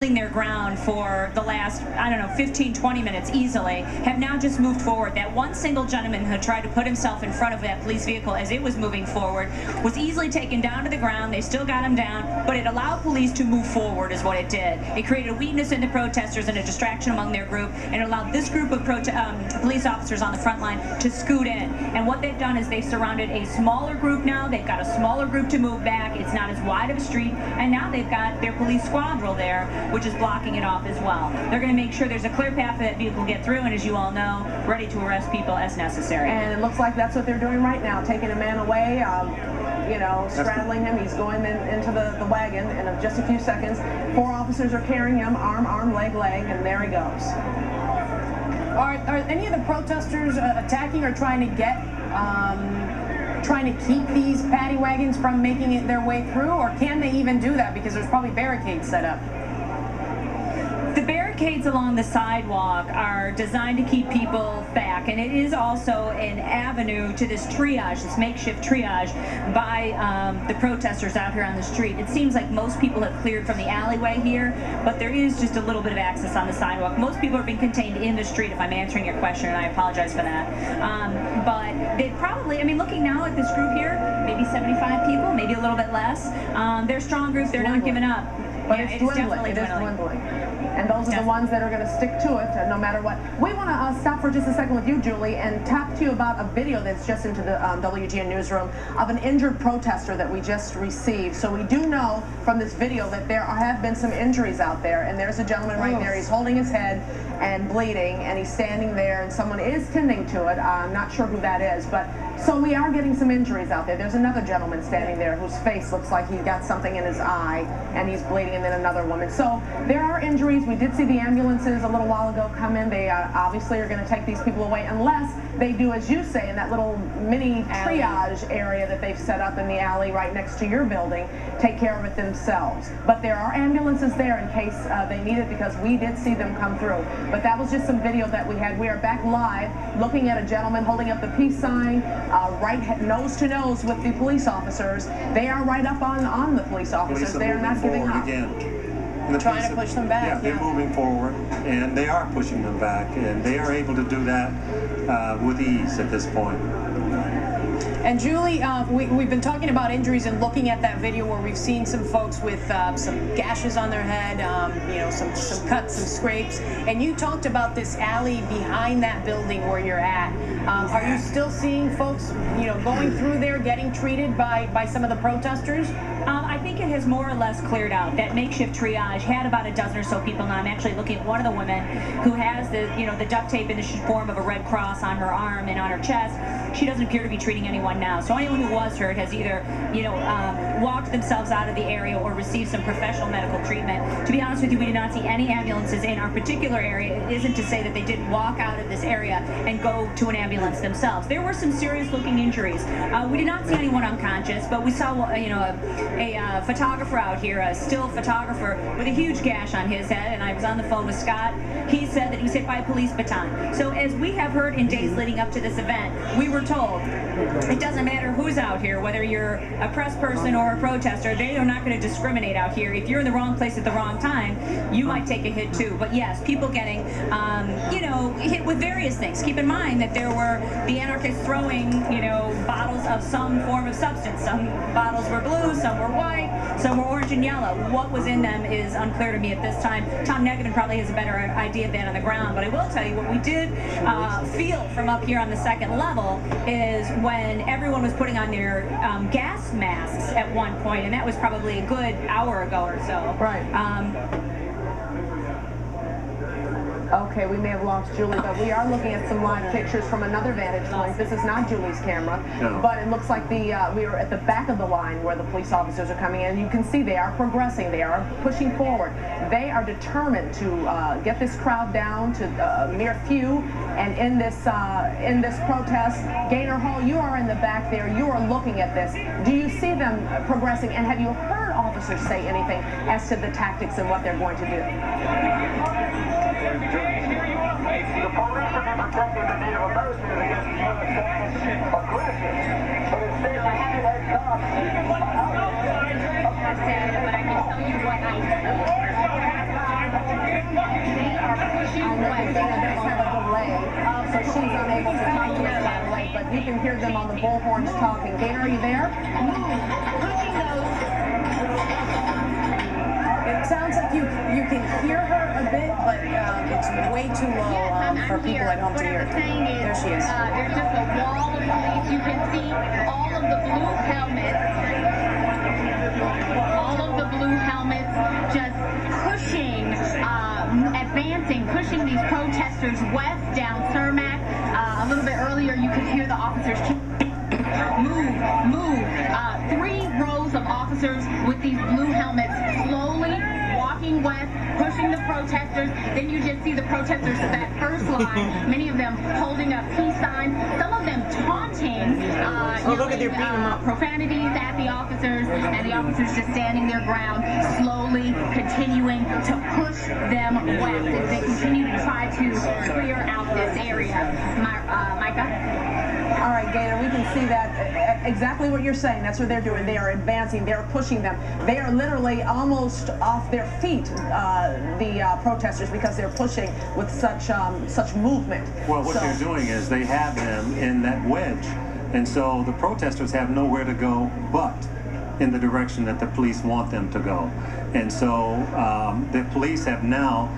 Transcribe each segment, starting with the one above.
their ground for the last, I don't know, 15-20 minutes easily, have now just moved forward. That one single gentleman who tried to put himself in front of that police vehicle as it was moving forward was easily taken down to the ground. They still got him down, but it allowed police to move forward is what it did. It created a weakness in the protesters and a distraction among their group, and it allowed this group of police officers on the front line to scoot in. And what they've done is they've surrounded a smaller group now. They've got a smaller group to move back. It's not as wide of a street, and now they've got their police squadron there, which is blocking it off as well. They're going to make sure there's a clear path for that vehicle to get through, and as you all know, ready to arrest people as necessary. And it looks like that's what they're doing right now, taking a man away, you know, straddling him. He's going into the wagon in just a few seconds. 4 officers are carrying him, arm, leg, and there he goes. Are any of the protesters attacking or trying to keep these paddy wagons from making it their way through, or can they even do that because there's probably barricades set up? The barricades along the sidewalk are designed to keep people back, and it is also an avenue to this triage, this makeshift triage by the protesters out here on the street. It seems like most people have cleared from the alleyway here, but there is just a little bit of access on the sidewalk. Most people are being contained in the street, if I'm answering your question, and I apologize for that. But they probably, I mean, looking now at this group here, maybe 75 people, maybe a little bit less. They're a strong group, they're not giving up. But it's dwindling. It is dwindling. And those are the ones that are going to stick to it no matter what. We want to stop for just a second with you, Julie, and talk to you about a video that's just into the WGN newsroom of an injured protester that we just received. So we do know from this video that there have been some injuries out there, and there's a gentleman right there. He's holding his head and bleeding, and he's standing there, and someone is tending to it. I'm not sure who that is, but so we are getting some injuries out there. There's another gentleman standing there whose face looks like he got something in his eye, and he's bleeding, and then another woman. So there are injuries. We did see the ambulances a little while ago come in. They obviously are going to take these people away unless they do, as you say, in that little mini triage area that they've set up in the alley right next to your building, take care of it themselves. But there are ambulances there in case they need it, because we did see them come through. But that was just some video that we had. We are back live looking at a gentleman holding up the peace sign, right nose to nose with the police officers. They are right up on the police officers. They are not giving up. Trying to push them back. Yeah, they're moving forward, and they are pushing them back, and they are able to do that with ease at this point. And Julie, we've been talking about injuries and looking at that video where we've seen some folks with some gashes on their head, you know, some cuts, some scrapes. And you talked about this alley behind that building where you're at. Are you still seeing folks, you know, going through there, getting treated by some of the protesters? I think it has more or less cleared out. That makeshift triage had about a dozen or so people. Now I'm actually looking at one of the women who has the, you know, the duct tape in the form of a red cross on her arm and on her chest. She doesn't appear to be treating anyone now. So anyone who was hurt has either, you know, walked themselves out of the area or received some professional medical treatment. To be honest with you, we did not see any ambulances in our particular area. It isn't to say that they didn't walk out of this area and go to an ambulance themselves. There were some serious-looking injuries. We did not see anyone unconscious, but we saw, you know, a photographer out here, a still photographer with a huge gash on his head, and I was on the phone with Scott. He said that he was hit by a police baton. So as we have heard in days leading up to this event, we were told it doesn't matter who's out here, whether you're a press person or a protester, they are not going to discriminate out here. If you're in the wrong place at the wrong time, you might take a hit too. But yes, people getting, you know, hit with various things. Keep in mind that there were the anarchists throwing, you know, bottles of some form of substance. Some bottles were blue, some were white, some were orange and yellow. What was in them is unclear to me at this time. Tom Negative probably has a better idea of that on the ground, but I will tell you what we did feel from up here on the second level is when everyone was putting on their gas masks at one point, and that was probably a good hour ago or so. Right. Okay, we may have lost Julie, but we are looking at some live pictures from another vantage point. This is not Julie's camera, but it looks like we are at the back of the line where the police officers are coming in. You can see they are progressing. They are pushing forward. They are determined to get this crowd down to a mere few. And in this protest, Gaynor Hall, you are in the back there. You are looking at this. Do you see them progressing? And have you heard officers say anything as to the tactics and what they're going to do? The police have been protecting the Native Americans against the U.S. aggression, but instead they had cops. Dana does have a delay, so she's unable to talk to us by the way, but you can hear them on the bullhorns talking. Dana, are you there? It sounds like you can hear her a bit, but it's way too low for people at home to hear. There she is. There's just a wall of police. You can see all of the blue helmets. All of the blue helmets just pushing, advancing, pushing these protesters west down Cermak. A little bit earlier, you could hear the officers move. 3 rows of officers with these blue helmets slowly walking west, pushing the protesters. Then you just see the protesters, that first line, many of them holding up peace signs, some of them taunting, yelling profanities at the officers, and the officers just standing their ground, slowly continuing to push them west as they continue to try to clear out this area. Micah? All right, Gator, we can see that exactly what you're saying. That's what they're doing. They are advancing. They are pushing them. They are literally almost off their feet, the protesters, because they're pushing with such movement. Well, what they're doing is they have them in that wedge, and so the protesters have nowhere to go but in the direction that the police want them to go. And so the police have now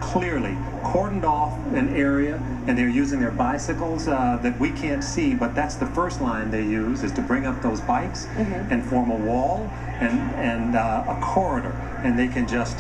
clearly cordoned off an area, and they're using their bicycles that we can't see, but that's the first line they use, is to bring up those bikes and form a wall and a corridor, and they can just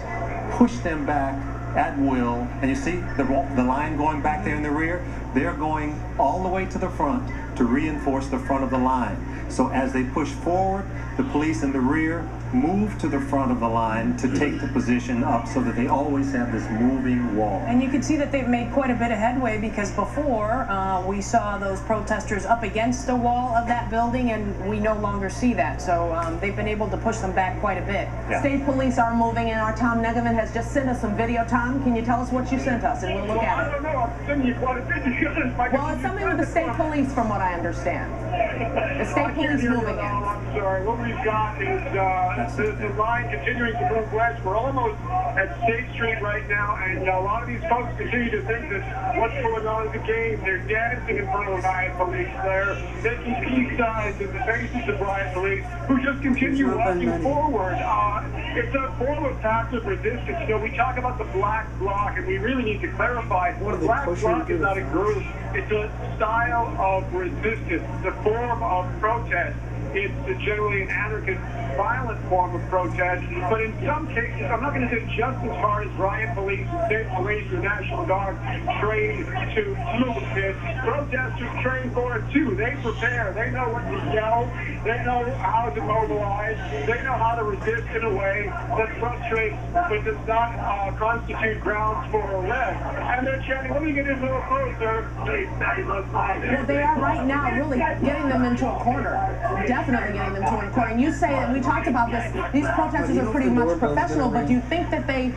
push them back at will. And you see the line going back there in the rear? They're going all the way to the front to reinforce the front of the line. So as they push forward, the police in the rear move to the front of the line to take the position up so that they always have this moving wall. And you can see that they've made quite a bit of headway, because before we saw those protesters up against the wall of that building, and we no longer see that. So they've been able to push them back quite a bit. Yeah. State police are moving, and our Tom Negaman has just sent us some video. Tom, can you tell us what you sent us, and we'll look at it? I don't know. I'm sending you quite a bit. Well, it's something with the state police, from what I understand. The state police moving in. I'm sorry. What we've got is the line continuing to move west. We're almost at State Street right now, and a lot of these folks continue to think that what's going on is a game. They're dancing in front of riot police. They're taking peace signs in the faces of riot police, who just continue walking forward. It's a form of passive resistance. You know, we talk about the black bloc, and we really need to clarify the black bloc is not a group. It's a style of resistance. It's a form of protest. It's generally an anarchist, violent form of protest, but in some cases, I'm not going to say just as hard as riot police, state police, or National Guard trained to deal with this. Protesters train for it too. They prepare. They know what to yell. They know how to mobilize. They know how to resist in a way that frustrates but does not constitute grounds for arrest. And they're chanting, let me get in a little closer. Well, they are right now really getting them into a corner. Definitely getting them to a corner. And you say that we talked about this. These protesters are pretty much professional, but do you think that they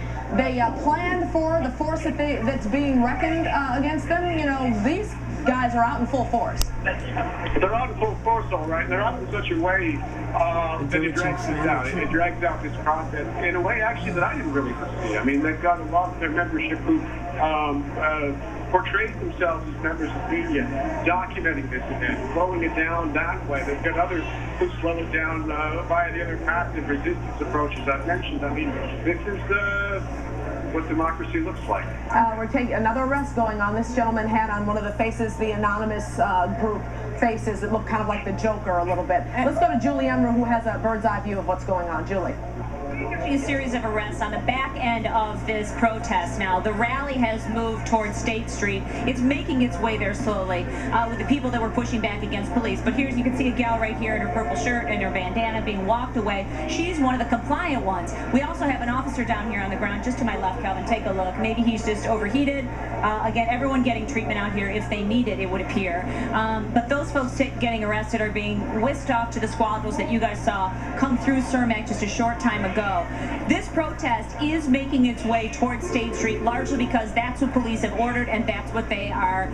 planned for the force that's being reckoned against them? You know, these guys are out in full force. They're out in full force, all right. They're out in such a way that it drags us out. It drags out this process in a way, actually, that I didn't really foresee. I mean, they've got a lot of their membership who portrays themselves as members of media, documenting this event, slowing it down that way. They've got others who slow it down via the other passive resistance approaches I've mentioned. I mean, this is what democracy looks like. We're taking another arrest going on. This gentleman had on one of the faces, the anonymous group faces. It looked kind of like the Joker a little bit. Let's go to Julie Emmer, who has a bird's eye view of what's going on. Julie. A series of arrests on the back end of this protest now. The rally has moved towards State Street. It's making its way there slowly with the people that were pushing back against police. But here's, you can see a gal right here in her purple shirt and her bandana being walked away. She's one of the compliant ones. We also have an officer down here on the ground just to my left, Calvin. Take a look. Maybe he's just overheated. Again, everyone getting treatment out here if they need it, it would appear. But those folks getting arrested are being whisked off to the squabbles that you guys saw come through Cermak just a short time ago. go. This protest is making its way towards State Street, largely because that's what police have ordered and that's what they are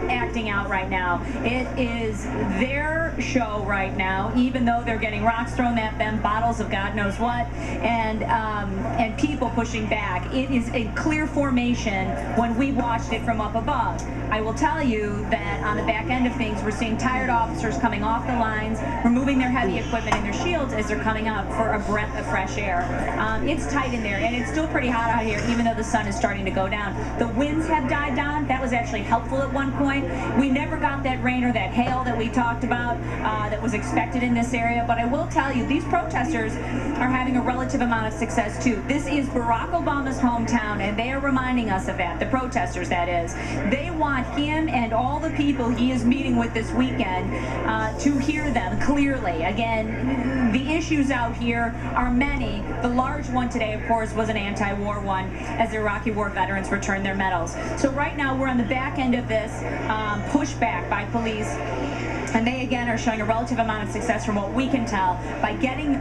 acting out right now. It is their show right now, even though they're getting rocks thrown at them, bottles of God knows what, and people pushing back. It is a clear formation when we watched it from up above. I will tell you that on the back end of things, we're seeing tired officers coming off the lines, removing their heavy equipment and their shields as they're coming out for a breath of fresh air. It's tight in there, and it's still pretty hot out here, even though the sun is starting to go down. The winds have died down. That was actually helpful at one point. We never got that rain or that hail that we talked about that was expected in this area, but I will tell you, these protesters are having a relative amount of success too. This is Barack Obama's hometown, and they are reminding us of that, the protesters that is. They want him and all the people he is meeting with this weekend to hear them clearly. Again, the issues out here are many. The large one today, of course, was an anti-war one as the Iraqi war veterans returned their medals. So right now we're on the back end of this pushback by police, and they again are showing a relative amount of success from what we can tell by getting.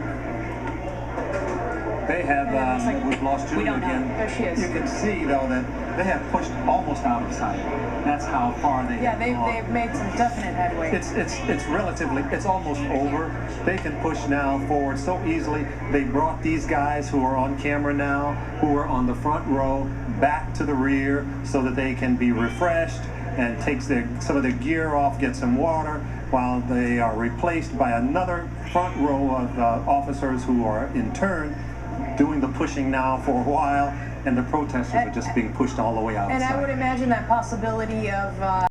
They have, we've lost Julie again. There she is. You can see, though, that they have pushed almost out of sight. That's how far they have gone. They've made some definite headway. It's relatively, it's almost over. They can push now forward so easily. They brought these guys who are on camera now, who are on the front row, back to the rear so that they can be refreshed and take some of their gear off, get some water, while they are replaced by another front row of officers who are in turn doing the pushing now for a while, and the protesters are just being pushed all the way outside. And I would imagine that possibility of